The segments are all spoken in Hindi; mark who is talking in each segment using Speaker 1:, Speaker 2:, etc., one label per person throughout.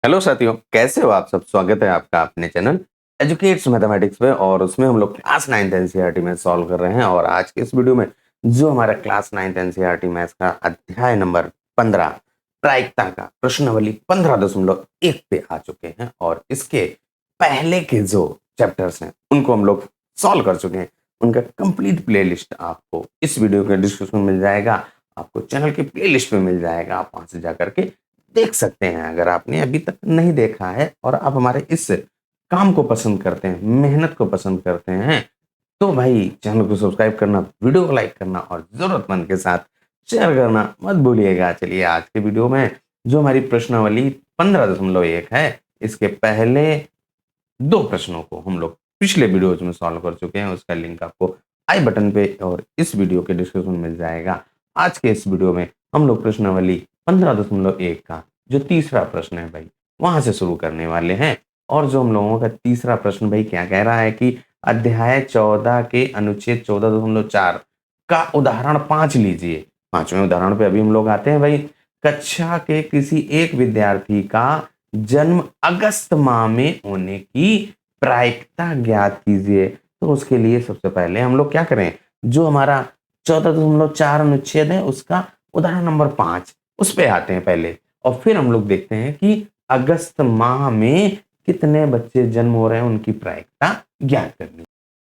Speaker 1: हेलो साथियों, कैसे हो आप सब? स्वागत है आपका अपने चैनल एजुकेट्स मैथमेटिक्स पे और उसमें हम लोग class 9th NCERT math solve कर रहे हैं। और आज के इस वीडियो में जो हमारा क्लास 9th एनसीईआरटी मैथ्स का अध्याय नंबर 15 प्रायिकता का प्रश्नावली 15.1 पे आ चुके हैं और इसके पहले के जो चैप्टर्स हैं उनको हम लोग सॉल्व कर चुके हैं। उनका कंप्लीट प्लेलिस्ट आपको इस वीडियो के डिस्क्रिप्शन में मिल जाएगा, आपको चैनल की प्लेलिस्ट में मिल जाएगा। आप वहां से जाकर के देख सकते हैं अगर आपने अभी तक नहीं देखा है और आप हमारे इस काम को पसंद करते हैं, मेहनत को पसंद करते हैं, तो भाई चैनल को सब्सक्राइब करना, वीडियो को लाइक करना और जरूरतमंद के साथ शेयर करना मत भूलिएगा। चलिए आज के वीडियो में जो हमारी प्रश्नावली 15.1 है, इसके पहले दो प्रश्नों को हम लोग पिछले वीडियोज में सॉल्व कर चुके हैं। उसका लिंक आपको आई बटन पे और इस वीडियो के डिस्क्रिप्शन में मिल जाएगा। आज के इस वीडियो में हम लोग प्रश्नावली 15.1 का जो तीसरा प्रश्न है भाई वहां से शुरू करने वाले हैं। और जो हम लोगों का तीसरा प्रश्न भाई क्या कह रहा है कि अध्याय 14 के अनुच्छेद 14.4 का उदाहरण 5 लीजिए। पांचवें उदाहरण पे अभी हम लोग आते हैं भाई। कक्षा के किसी एक विद्यार्थी का जन्म अगस्त माह में होने की प्रायिकता ज्ञात कीजिए। तो उसके लिए सबसे पहले हम लोग क्या करें, जो हमारा 14.4 अनुच्छेद है उसका उदाहरण नंबर 5 उस पे आते हैं पहले और फिर हम लोग देखते हैं कि अगस्त माह में कितने बच्चे जन्म हो रहे हैं, उनकी प्रायिकता ज्ञात करनी।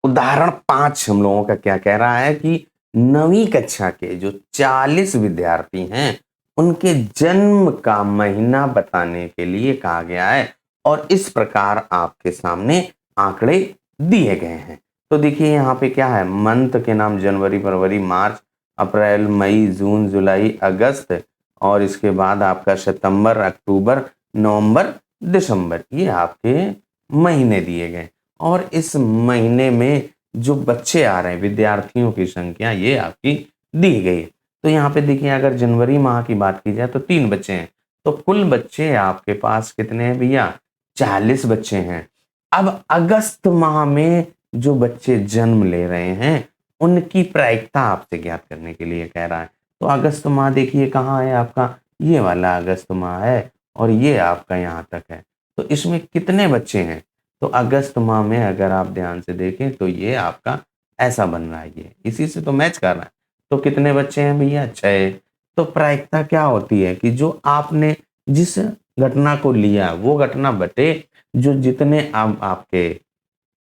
Speaker 1: उदाहरण 5 हम लोगों का क्या कह रहा है कि 9वीं कक्षा के जो 40 विद्यार्थी हैं उनके जन्म का महीना बताने के लिए कहा गया है और इस प्रकार आपके सामने आंकड़े दिए गए हैं। तो देखिए यहाँ पे क्या है, मंथ के नाम जनवरी, फरवरी, मार्च, अप्रैल, मई, जून, जुलाई, अगस्त और इसके बाद आपका सितंबर, अक्टूबर, नवंबर, दिसंबर, ये आपके महीने दिए गए। और इस महीने में जो बच्चे आ रहे हैं, विद्यार्थियों की संख्या ये आपकी दी गई है। तो यहाँ पे देखिए अगर जनवरी माह की बात की जाए तो 3 बच्चे हैं, तो कुल बच्चे आपके पास कितने हैं भैया? 40 बच्चे हैं। अब अगस्त माह में जो बच्चे जन्म ले रहे हैं उनकी प्रायिकता आपसे ज्ञात करने के लिए कह रहा है। तो अगस्त माह देखिए कहाँ है आपका, ये वाला अगस्त माह है और ये आपका यहाँ तक है। तो इसमें कितने बच्चे हैं? तो अगस्त माह में अगर आप ध्यान से देखें तो ये आपका ऐसा बन रहा है, ये इसी से तो मैच कर रहा है। तो कितने बच्चे हैं भैया? 6। तो प्रायिकता क्या होती है कि जो आपने जिस घटना को लिया वो घटना बटे जो जितने आपके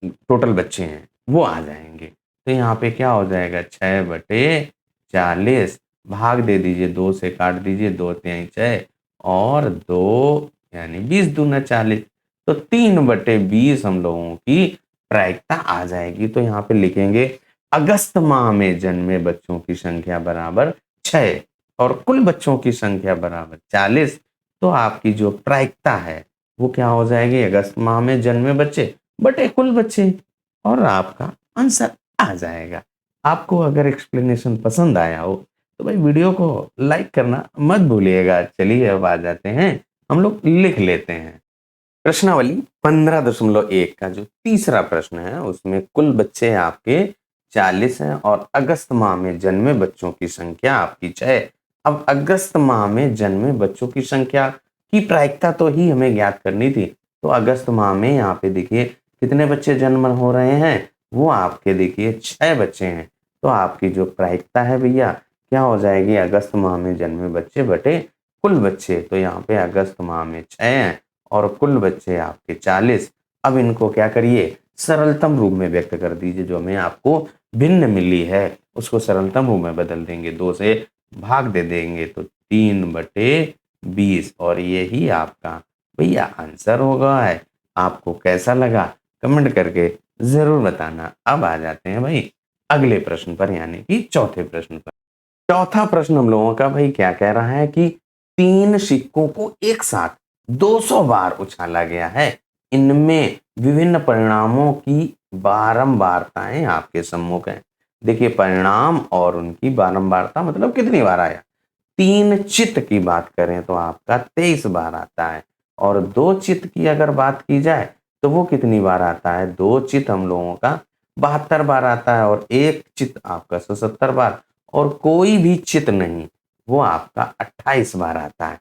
Speaker 1: टोटल बच्चे हैं वो आ जाएंगे। तो यहाँ पे क्या हो जाएगा, 6/40 भाग दे दीजिए, 2 से काट दीजिए, 2 तिहाई 6 और 2 यानी 20 दूना 40। तो 3/20 हम लोगों की प्रायिकता आ जाएगी। तो यहाँ पे लिखेंगे अगस्त माह में जन्मे बच्चों की संख्या बराबर 6 और कुल बच्चों की संख्या बराबर 40। तो आपकी जो प्रायिकता है वो क्या हो जाएगी, अगस्त माह में जन्मे बच्चे बटे कुल बच्चे और आपका आंसर आ जाएगा। आपको अगर एक्सप्लेनेशन पसंद आया हो तो भाई वीडियो को लाइक करना मत भूलिएगा। चलिए अब आ जाते हैं, हम लोग लिख लेते हैं। प्रश्नावली 15.1 का जो तीसरा प्रश्न है उसमें कुल बच्चे आपके 40 हैं और अगस्त माह में जन्मे बच्चों की संख्या आपकी 6। अब अगस्त माह में जन्मे बच्चों की संख्या की प्रायिकता तो ही हमें ज्ञात करनी थी। तो अगस्त माह में यहाँ पे देखिए कितने बच्चे जन्म हो रहे हैं, वो आपके देखिए 6 बच्चे हैं। तो आपकी जो प्रायिकता है भैया क्या हो जाएगी, अगस्त माह में जन्मे बच्चे बटे कुल बच्चे। तो यहाँ पे अगस्त माह में 6 हैं और कुल बच्चे आपके 40। अब इनको क्या करिए, सरलतम रूप में व्यक्त कर दीजिए। जो हमें आपको भिन्न मिली है उसको सरलतम रूप में बदल देंगे, 2 से भाग दे देंगे तो 3/20 और यही आपका भैया आंसर होगा है। आपको कैसा लगा कमेंट करके जरूर बताना। अब आ जाते हैं भाई अगले प्रश्न पर, यानी कि चौथे प्रश्न पर। चौथा प्रश्न हम लोगों का भाई क्या कह रहा है कि 3 सिक्कों को एक साथ 200 बार उछाला गया है। इनमें विभिन्न परिणामों की बारंबारताएं आपके सम्मुख हैं। देखिए परिणाम और उनकी बारंबारता मतलब कितनी बार आया। 3 चित्त की बात करें तो आपका 23 बार आता है और 2 चित्त की अगर बात की जाए तो वो कितनी बार आता है, 2 चित्त हम लोगों का 72 बार आता है और 1 चित्त आपका 77 बार और कोई भी चित्त नहीं वो आपका 28 बार आता है।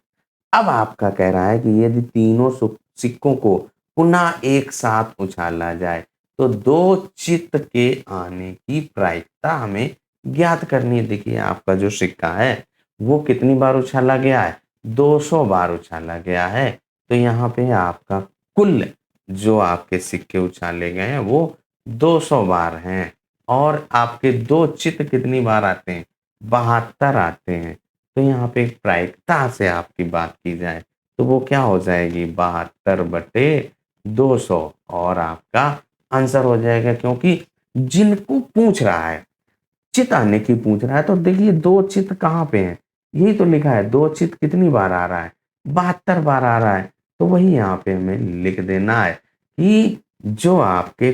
Speaker 1: अब आपका कह रहा है कि यदि तीनों सिक्कों को पुनः एक साथ उछाला जाए तो दो चित्त के आने की प्रायिकता हमें ज्ञात करनी है। देखिए आपका जो सिक्का है वो कितनी बार उछाला गया है, 200 बार उछाला गया है। तो यहाँ पे आपका कुल जो आपके सिक्के उछाले गए हैं वो 200 बार हैं। और आपके दो चित्त कितनी बार आते हैं, 72 आते हैं। तो यहाँ पे एक प्रायिकता से आपकी बात की जाए तो वो क्या हो जाएगी, 72/200। और आपका आंसर हो जाएगा, क्योंकि जिनको पूछ रहा है चित आने की पूछ रहा है तो देखिए दो चित कहाँ पे है, यही तो लिखा है। दो चित कितनी बार आ रहा है, 72 बार आ रहा है। तो वही यहाँ पे हमें लिख देना है कि जो आपके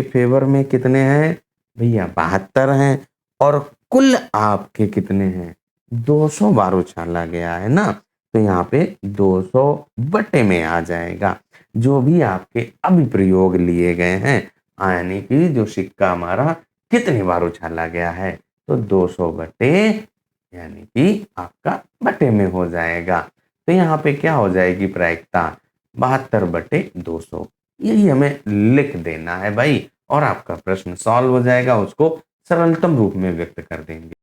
Speaker 1: फेवर में कितने हैं भैया, 72 हैं। और कुल आपके कितने हैं, 200 बार उछाला गया है ना। तो यहाँ पे 200 बटे में आ जाएगा जो भी आपके अभिप्रयोग लिए गए हैं, यानी कि जो सिक्का हमारा कितनी बार उछाला गया है। तो 200 बटे यानी कि आपका बटे में हो जाएगा। तो यहाँ पे क्या हो जाएगी प्रायिकता, 72/200। यही हमें लिख देना है भाई, और आपका प्रश्न सॉल्व हो जाएगा, उसको सरलतम रूप में व्यक्त कर देंगे।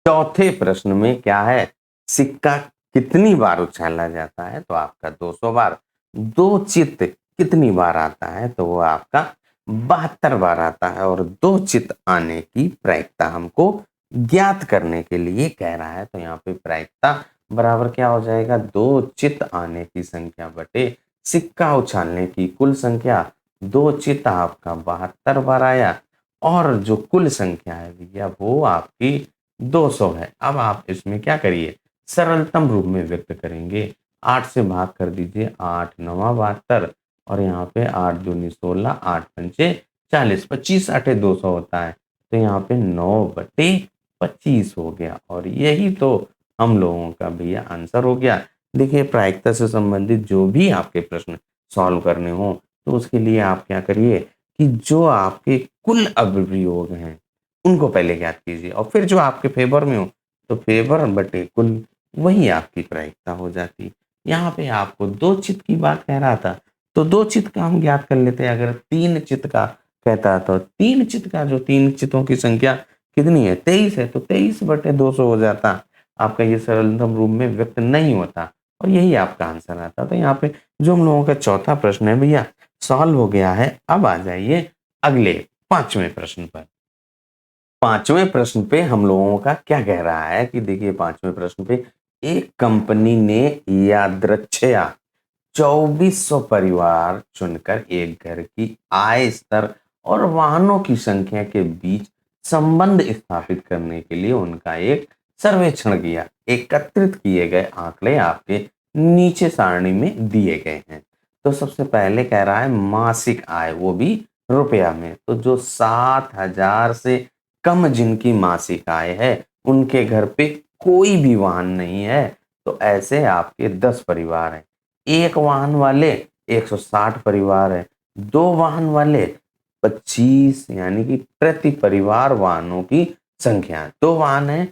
Speaker 1: चौथे प्रश्न में क्या है, सिक्का कितनी बार उछाला जाता है, तो आपका 200 बार। दो चित्त कितनी बार आता है, तो वो आपका 72 बार आता है। और दो चित्त आने की प्रायिकता हमको ज्ञात करने के लिए कह रहा है। तो यहाँ पे प्रायिकता बराबर क्या हो जाएगा, दो चित्त आने की संख्या बटे सिक्का उछालने की कुल संख्या। दो चित्त आपका 72 बार आया और जो कुल संख्या है भैया वो आपकी 200 है। अब आप इसमें क्या करिए, सरलतम रूप में व्यक्त करेंगे। 8 से भाग कर दीजिए, 8 9 72। और यहाँ पे 8 दूनी 16, 8 पंचे 40, 25 8 200 होता है। तो यहाँ पे 9/25 हो गया। और यही तो हम लोगों का भैया आंसर हो गया। देखिए प्रायिकता से संबंधित जो भी आपके प्रश्न सॉल्व करने हो तो उसके लिए आप क्या करिए कि जो आपके कुल अभिप्रयोग हैं उनको पहले ज्ञात कीजिए, और फिर जो आपके फेवर में हो तो फेवर बटे कुल वही आपकी प्रायिकता हो जाती। यहाँ पे आपको दो चित्त की बात कह रहा था तो दो चित्त का हम ज्ञात कर लेते हैं। अगर तीन चित्त का कहता तो तीन चित्त का, जो तीन चित्तों की संख्या कितनी है, 23 है, तो 23/200 हो जाता। आपका ये सरलतम रूप में व्यक्त नहीं होता और यही आपका आंसर आता। तो यहाँ पे जो हम लोगों का चौथा प्रश्न है भैया सॉल्व हो गया है। अब आ जाइए अगले पांचवें प्रश्न पर। पांचवें प्रश्न पे हम लोगों का क्या कह रहा है कि देखिए पांचवें प्रश्न पे एक कंपनी ने यादृच्छया 2400 परिवार चुनकर एक घर की आय स्तर और वाहनों की संख्या के बीच संबंध स्थापित करने के लिए उनका एक सर्वेक्षण किया। एकत्रित किए गए आंकड़े आपके नीचे सारणी में दिए गए हैं। तो सबसे पहले कह रहा है मासिक आय, वो भी रुपया में। तो जो 7,000 से कम जिनकी मासिक आय है उनके घर पे कोई भी वाहन नहीं है, तो ऐसे आपके 10 परिवार हैं। एक वाहन वाले 160 परिवार है, दो वाहन वाले 25, यानी कि प्रति परिवार वाहनों की संख्या। दो वाहन है,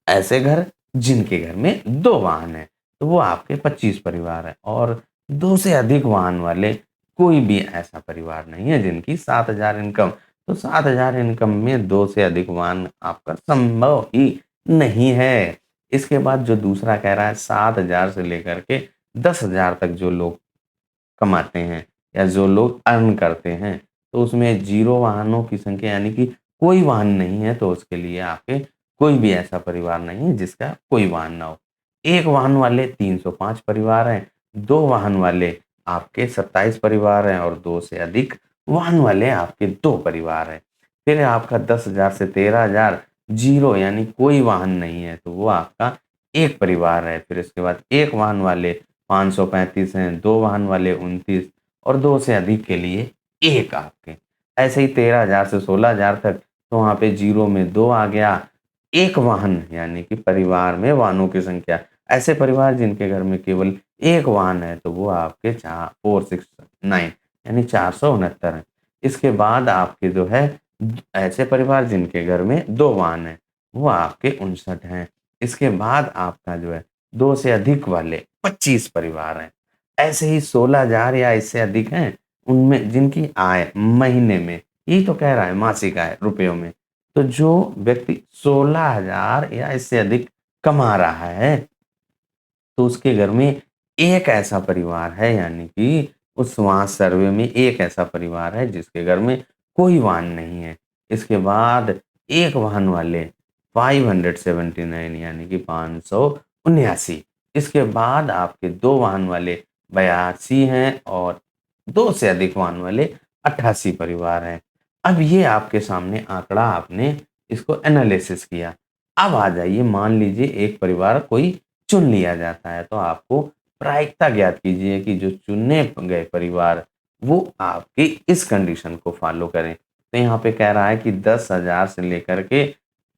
Speaker 1: ऐसे घर जिनके घर में दो वाहन है तो वो आपके 25 परिवार है। और दो से अधिक वाहन वाले कोई भी ऐसा परिवार नहीं है जिनकी 7,000 इनकम। तो 7,000 इनकम में दो से अधिक वाहन आपका संभव ही नहीं है। इसके बाद जो दूसरा कह रहा है 7,000 से लेकर के 10,000 तक जो लोग कमाते हैं या जो लोग अर्न करते हैं तो उसमें जीरो वाहनों की संख्या, यानी कि कोई वाहन नहीं है, तो उसके लिए आपके कोई भी ऐसा परिवार नहीं है जिसका कोई वाहन ना हो। एक वाहन वाले 305 परिवार हैं, दो वाहन वाले आपके 27 परिवार हैं और दो से अधिक वाहन वाले आपके दो परिवार हैं। फिर आपका 10,000 से 13,000 जीरो, यानी कोई वाहन नहीं है, तो वो आपका एक परिवार है। फिर इसके बाद एक वाहन वाले 535 हैं, दो वाहन वाले 29 और दो से अधिक के लिए एक आपके। ऐसे ही 13,000 से 16,000 तक तो वहाँ पे जीरो में दो आ गया। एक वाहन यानी कि परिवार में वाहनों की संख्या, ऐसे परिवार जिनके घर में केवल एक वाहन है तो वो आपके 469 यानी 469 है। इसके बाद आपके जो है ऐसे परिवार जिनके घर में दो वाहन है वो आपके 59 हैं। इसके बाद आपका जो है 2 से अधिक वाले 25 परिवार हैं। ऐसे ही 16,000 या इससे अधिक हैं, उनमें जिनकी आय महीने में, यही तो कह रहा है मासिक आय रुपयों में। तो जो व्यक्ति 16,000 या इससे अधिक कमा रहा है, तो उसके घर में एक ऐसा परिवार है, यानी कि उस वहाँ सर्वे में एक ऐसा परिवार है जिसके घर में कोई वाहन नहीं है। इसके बाद एक वाहन वाले 579 यानी कि 579। इसके बाद आपके 2 वाहन वाले 82 हैं और 2 से अधिक वाहन वाले 88 परिवार हैं। अब ये आपके सामने आंकड़ा आपने इसको एनालिसिस किया। अब आ जाइए, मान लीजिए एक परिवार कोई चुन लिया जाता है, तो आपको प्रायिकता ज्ञात कीजिए कि जो चुने गए परिवार वो आपकी इस कंडीशन को फॉलो करें। तो यहाँ पे कह रहा है कि 10,000 से लेकर के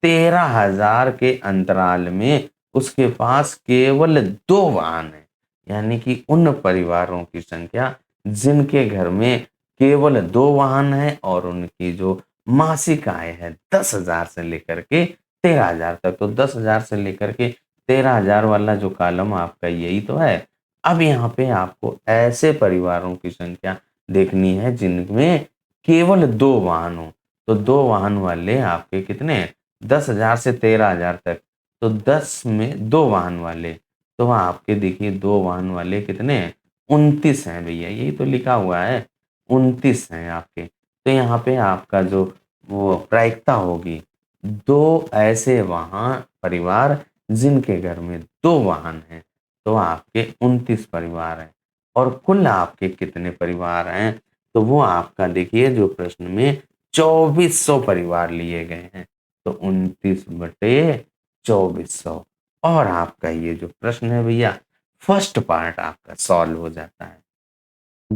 Speaker 1: 13,000 के अंतराल में उसके पास केवल 2 वाहन है, यानी कि उन परिवारों की संख्या जिनके घर में केवल 2 वाहन है और उनकी जो मासिक आय है 10,000 से लेकर के 13,000 तक। तो 10,000 से लेकर के 13,000 वाला जो कॉलम आपका यही तो है। अब यहाँ पे आपको ऐसे परिवारों की संख्या देखनी है जिनमें केवल 2 वाहन हो। तो 2 वाहन वाले आपके कितने हैं? 10,000 से 13,000 तक। तो 10 में 2 वाहन वाले, तो आपके देखिए 2 वाहन वाले कितने हैं? 29 हैं भैया, यही तो लिखा हुआ है, 29 हैं आपके। तो यहाँ पे आपका जो वो प्रायिकता होगी, 2 ऐसे वहाँ परिवार जिनके घर में 2 वाहन हैं, तो आपके 29 परिवार हैं। और कुल आपके कितने परिवार हैं? तो वो आपका देखिए जो प्रश्न में 2400 परिवार लिए गए हैं। तो 29 बटे 2400, और आपका ये जो प्रश्न है भैया, फर्स्ट पार्ट आपका सॉल्व हो जाता है।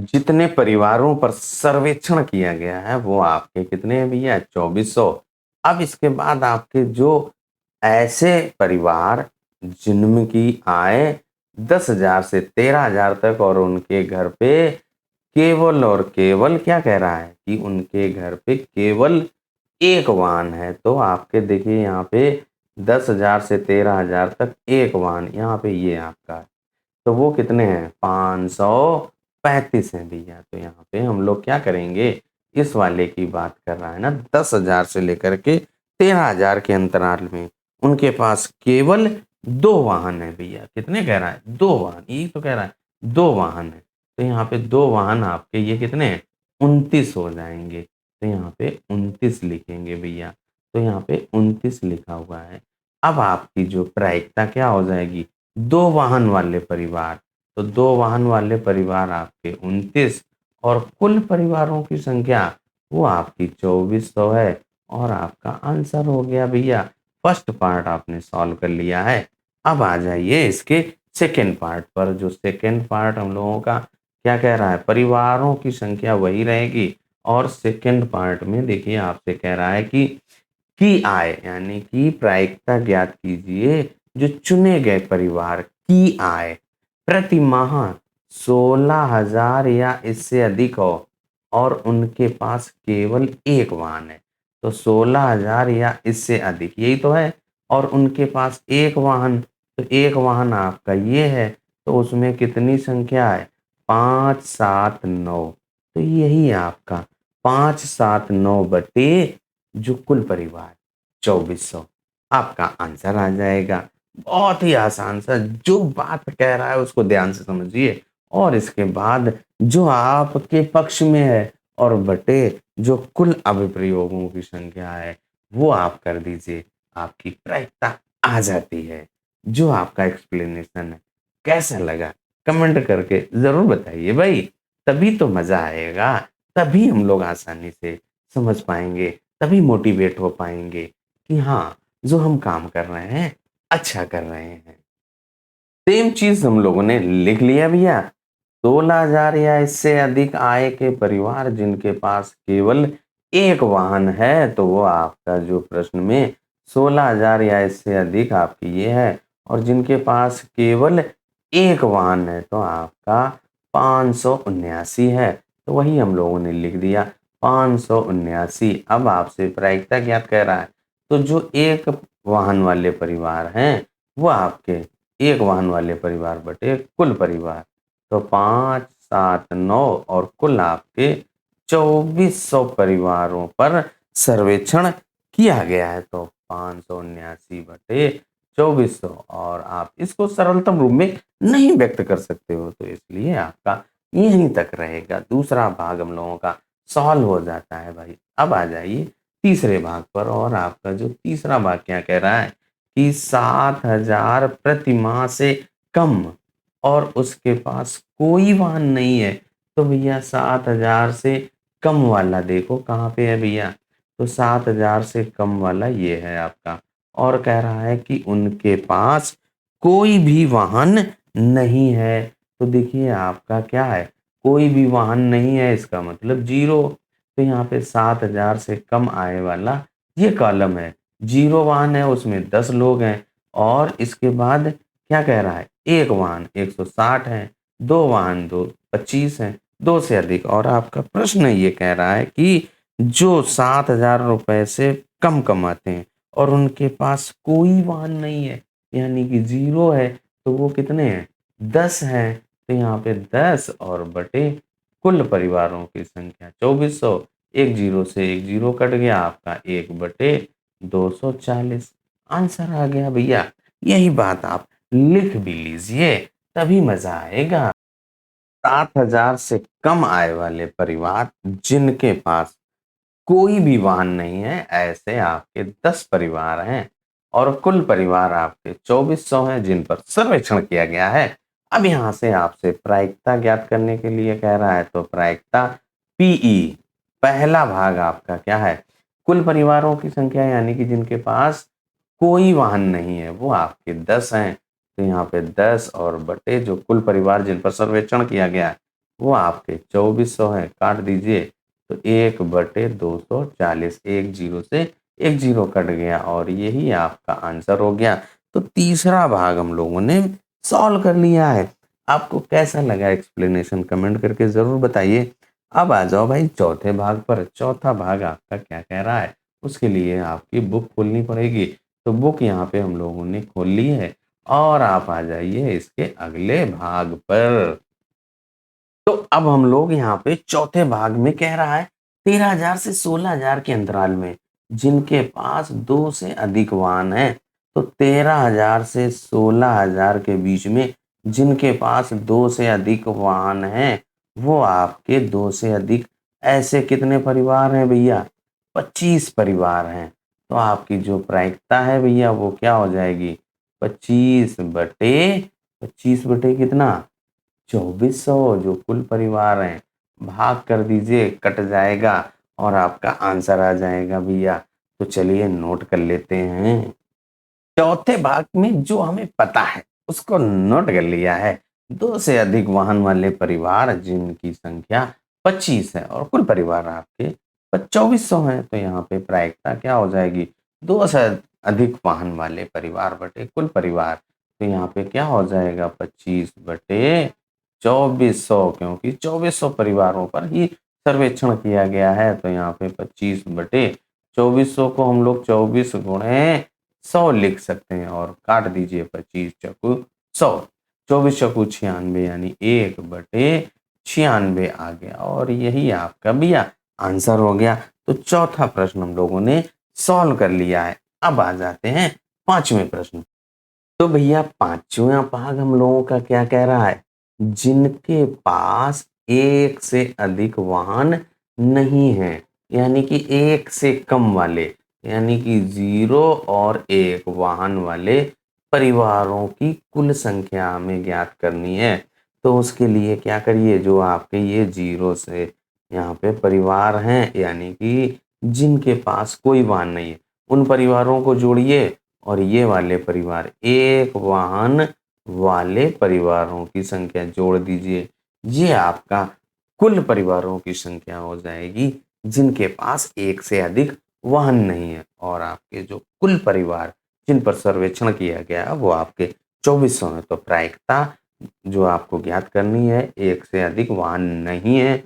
Speaker 1: जितने परिवारों पर सर्वेक्षण किया गया है वो आपके कितने हैं भैया? 2400। अब इसके बाद आपके जो ऐसे परिवार जिनकी आय 10,000 से 13,000 तक और उनके घर पे केवल और केवल क्या कह रहा है कि उनके घर पे केवल एक वाहन है। तो आपके देखिए यहाँ पे 10,000 से 13,000 तक एक वाहन, यहाँ पे ये आपका है। तो वो कितने हैं? 535 हैं भैया। तो यहाँ पे हम लोग क्या करेंगे, इस वाले की बात कर रहा है ना, 10,000 से लेकर के 13,000 के अंतराल में उनके पास केवल 2 वाहन है भैया। कितने कह रहा है? 2 वाहन, यही तो कह रहा है 2 वाहन है। तो यहाँ पे 2 वाहन आपके ये कितने हैं? 29 हो जाएंगे। तो यहाँ पे 29 लिखेंगे भैया। तो यहाँ पे 29 लिखा हुआ है। अब आपकी जो प्रायिकता क्या हो जाएगी? 2 वाहन वाले परिवार। तो 2 वाहन वाले परिवार आपके 29 और कुल परिवारों की संख्या वो आपकी 2400 है। और आपका आंसर हो गया भैया, फर्स्ट पार्ट आपने सॉल्व कर लिया है। अब आ जाइए इसके सेकेंड पार्ट पर। जो सेकेंड पार्ट हम लोगों का क्या कह रहा है, परिवारों की संख्या वही रहेगी। और सेकेंड पार्ट में देखिए आपसे कह रहा है कि आय यानी कि प्रायिकता ज्ञात कीजिए जो चुने गए परिवार की आय प्रति माह 16,000 या इससे अधिक हो और उनके पास केवल एक वाहन है। तो 16,000 या इससे अधिक, यही तो है, और उनके पास एक वाहन। तो एक वाहन आपका ये है, तो उसमें कितनी संख्या है? 579। तो यही आपका 579 बटे जो कुल परिवार 2400, आपका आंसर आ जाएगा। बहुत ही आसान सा, जो बात कह रहा है उसको ध्यान से समझिए और इसके बाद जो आपके पक्ष में है और बटे जो कुल अभिप्रयोगों की संख्या है वो आप कर दीजिए, आपकी प्रायिकता आ जाती है। जो आपका एक्सप्लेनेशन है कैसा लगा, कमेंट करके जरूर बताइए भाई, तभी तो मजा आएगा, तभी हम लोग आसानी से समझ पाएंगे, तभी मोटिवेट हो पाएंगे कि हाँ, जो हम काम कर रहे हैं अच्छा कर रहे हैं। सेम चीज हम लोगों ने लिख लिया भैया। 16,000 या इससे अधिक आय के परिवार जिनके पास केवल एक वाहन है, तो वो आपका जो प्रश्न में 16,000 या इससे अधिक आपकी ये है, और जिनके पास केवल एक वाहन है तो आपका 579 है। तो वही हम लोगों ने लिख दिया 579। अब आपसे प्रायिकता ज्ञात कह रहा है, तो जो एक वाहन वाले परिवार हैं वो आपके एक वाहन वाले परिवार बटे कुल परिवार। तो 5, 7, 9 और कुल आपके 2400 परिवारों पर सर्वेक्षण किया गया है। तो 579 बटे 2400 और आप इसको सरलतम रूप में नहीं व्यक्त कर सकते हो, तो इसलिए आपका यहीं तक रहेगा। दूसरा भाग हम लोगों का सॉल्व हो जाता है भाई। अब आ जाइए तीसरे भाग पर, और आपका जो तीसरा भाग क्या कह रहा है कि 7,000 प्रति माह से कम और उसके पास कोई वाहन नहीं है। तो भैया 7,000 से कम वाला देखो कहाँ पे है भैया, तो 7,000 से कम वाला ये है आपका। और कह रहा है कि उनके पास कोई भी वाहन नहीं है। तो देखिए आपका क्या है, कोई भी वाहन नहीं है, इसका मतलब जीरो। तो यहाँ पे 7,000 से कम आय वाला ये कॉलम है। जीरो वाहन है, उसमें 10 लोग हैं। और इसके बाद क्या कह रहा है, एक वाहन 160 है, दो वाहन 25 हैं, दो से अधिक। और आपका प्रश्न ये कह रहा है कि जो 7,000 रुपए से कम कमाते हैं और उनके पास कोई वाहन नहीं है, यानी कि जीरो है, तो वो कितने हैं, 10 हैं। तो यहाँ पे 10 और बटे कुल परिवारों की संख्या 2400, एक जीरो से एक जीरो कट गया, आपका 1 बटे 240 आंसर आ गया भैया। यही बात आप लिख भी लीजिए, तभी मजा आएगा। 7,000 से कम आय वाले परिवार जिनके पास कोई भी वाहन नहीं है, ऐसे आपके 10 परिवार हैं और कुल परिवार आपके 2400 हैं जिन पर सर्वेक्षण किया गया है। अब यहाँ से आपसे प्रायिकता ज्ञात करने के लिए कह रहा है, तो प्रायिकता पीई पहला भाग आपका क्या है, कुल परिवारों की संख्या यानी कि जिनके पास कोई वाहन नहीं है वो आपके 10 हैं। तो यहाँ पे 10 और बटे जो कुल परिवार जिन पर सर्वेक्षण किया गया है वो आपके 2400 हैं, काट दीजिए। तो 1 बटे 240, एक जीरो से एक जीरो कट गया और यही आपका आंसर हो गया। तो तीसरा भाग हम लोगों ने सॉल्व कर लिया है। आपको कैसा लगा एक्सप्लेनेशन कमेंट करके जरूर बताइए। अब आ जाओ भाई चौथे भाग पर। चौथा भाग आपका क्या कह रहा है, उसके लिए आपकी बुक खोलनी पड़ेगी। तो बुक यहाँ पे हम लोगों ने खोल ली है और आप आ जाइए इसके अगले भाग पर। तो अब हम लोग यहाँ पे चौथे भाग में कह रहा है 13,000 से 16,000 के अंतराल में जिनके पास दो से अधिक वाहन है। तो 13,000 से 16,000 के बीच में जिनके पास दो से अधिक वाहन है वो आपके दो से अधिक ऐसे कितने परिवार हैं भैया, 25 परिवार हैं। तो आपकी जो प्रायिकता है भैया वो क्या हो जाएगी, 25 बटे कितना, 2400। जो कुल परिवार हैं भाग कर दीजिए, कट जाएगा और आपका आंसर आ जाएगा भैया। तो चलिए नोट कर लेते हैं। चौथे भाग में जो हमें पता है उसको नोट कर लिया है। दो से अधिक वाहन वाले परिवार जिनकी संख्या 25 है और कुल परिवार आपके 2400 है। तो यहाँ पे प्रायिकता क्या हो जाएगी, दो से अधिक वाहन वाले परिवार बटे कुल परिवार। तो यहाँ पे क्या हो जाएगा, 25 बटे 2400, क्योंकि 2400 परिवारों पर ही सर्वेक्षण किया गया है। तो यहाँ पे 25 बटे 2400 को हम लोग 24 गुणे 100 लिख सकते हैं और काट दीजिए 25 चौकू 100, 24 चौकू 96 यानी 1 बटे 96 आ गया और यही आपका भैया आंसर हो गया। तो चौथा प्रश्न हम लोगों ने सॉल्व कर लिया है। अब आ जाते हैं पांचवें प्रश्न। तो भैया पांचवा भाग हम लोगों का क्या कह रहा है, जिनके पास एक से अधिक वाहन नहीं है, यानी कि एक से कम वाले, यानी कि 0 और 1 वाहन वाले परिवारों की कुल संख्या हमें ज्ञात करनी है। तो उसके लिए क्या करिए, जो आपके ये 0 से यहाँ पे परिवार हैं यानी कि जिनके पास कोई वाहन नहीं है उन परिवारों को जोड़िए और ये वाले परिवार एक वाहन वाले परिवारों की संख्या जोड़ दीजिए। ये आपका कुल परिवारों की संख्या हो जाएगी जिनके पास एक से अधिक वाहन नहीं है। और आपके जो कुल परिवार जिन पर सर्वेक्षण किया गया वो आपके 2400 है। तो प्रायिकता जो आपको ज्ञात करनी है, एक से अधिक वाहन नहीं है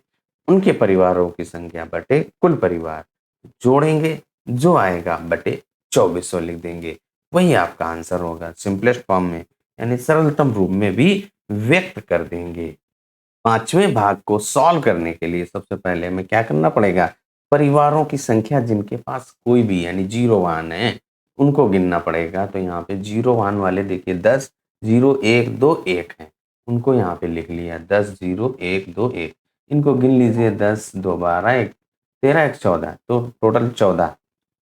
Speaker 1: उनके परिवारों की संख्या बटे कुल परिवार, जोड़ेंगे जो आएगा बटे 2400 लिख देंगे, वही आपका आंसर होगा। सिंपलेस्ट फॉर्म में यानी सरलतम रूप में भी व्यक्त कर देंगे। पांचवें भाग को सॉल्व करने के लिए सबसे पहले हमें क्या करना पड़ेगा, परिवारों की संख्या जिनके पास कोई भी यानी जीरो वन है उनको गिनना पड़ेगा। तो यहाँ पे जीरो वन वाले देखिए 10 0 1 2 1 है, उनको यहाँ पे लिख लिया 10 0 1 2 1। इनको गिन लीजिए 10 2 12 1 13 1 14, तो टोटल 14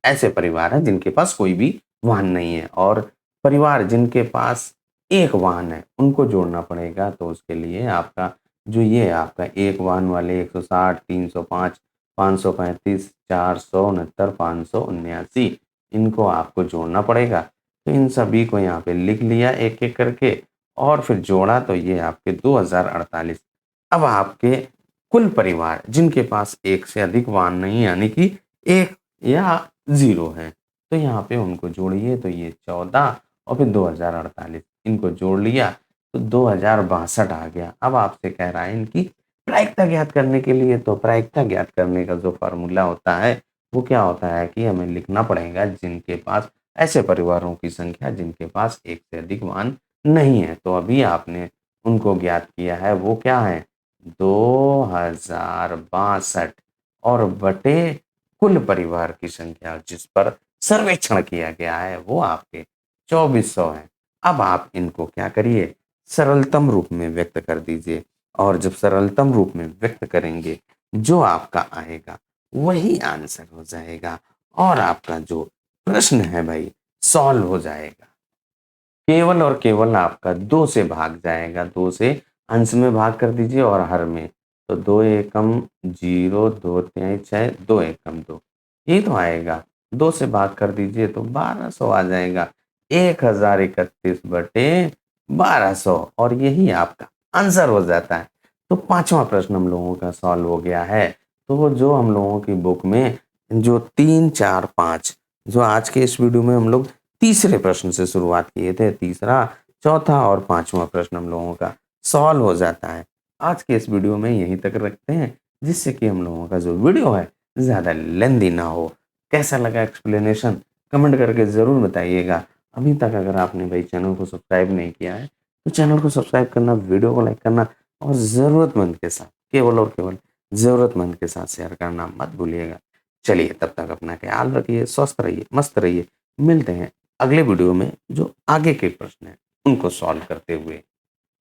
Speaker 1: ऐसे परिवार हैं जिनके पास कोई भी वाहन नहीं है। और परिवार जिनके पास एक वाहन है उनको जोड़ना पड़ेगा। तो उसके लिए आपका जो ये आपका एक वाहन वाले 160 305 535 469 579 इनको आपको जोड़ना पड़ेगा। तो इन सभी को यहाँ पे लिख लिया एक एक करके और फिर जोड़ा तो ये आपके 2048। अब आपके कुल परिवार जिनके पास एक से अधिक वाहन नहीं यानी कि एक या जीरो है, तो यहाँ पे उनको जोड़िए तो ये 14 और फिर 2048 इनको जोड़ लिया तो 2062 आ गया। अब आपसे कह रहा है इनकी प्रायिकता ज्ञात करने के लिए, तो प्रायिकता ज्ञात करने का जो फॉर्मूला होता है वो क्या होता है कि हमें लिखना पड़ेगा जिनके पास ऐसे परिवारों की संख्या जिनके पास एक से अधिक वाहन नहीं है। तो अभी आपने उनको ज्ञात किया है वो क्या है 2062 और बटे कुल परिवार की संख्या जिस पर सर्वेक्षण किया गया है वो आपके 2400 है। अब आप इनको क्या करिए सरलतम रूप में व्यक्त कर दीजिए और जब सरलतम रूप में व्यक्त करेंगे जो आपका आएगा वही आंसर हो जाएगा और आपका जो प्रश्न है भाई सॉल्व हो जाएगा। केवल और केवल आपका 2 से भाग जाएगा, 2 से अंश में भाग कर दीजिए और हर में। तो 2 एकम 0 2 तिहाई 6 2 एकम 2 ये तो आएगा। 2 से भाग कर दीजिए तो 1200 आ जाएगा। 1031 बटे 1200 और यही आपका आंसर हो जाता है। तो पांचवा प्रश्न हम लोगों का सॉल्व हो गया है। तो वो जो हम लोगों की बुक में जो 3 4 5 जो आज के इस वीडियो में हम लोग तीसरे प्रश्न से शुरुआत किए थे, तीसरा चौथा और पांचवा प्रश्न हम लोगों का सॉल्व हो जाता है। आज के इस वीडियो में यहीं तक रखते हैं जिससे कि हम लोगों का जो वीडियो है ज़्यादा लेंदी ना हो। कैसा लगा एक्सप्लेनेशन कमेंट करके ज़रूर बताइएगा। अभी तक अगर आपने भाई चैनल को सब्सक्राइब नहीं किया है तो चैनल को सब्सक्राइब करना, वीडियो को लाइक करना और ज़रूरतमंद के साथ केवल और केवल ज़रूरतमंद के साथ शेयर करना मत भूलिएगा। चलिए तब तक अपना ख्याल रखिए, स्वस्थ रहिए, मस्त रहिए। मिलते हैं अगले वीडियो में जो आगे के प्रश्न हैं उनको सॉल्व करते हुए।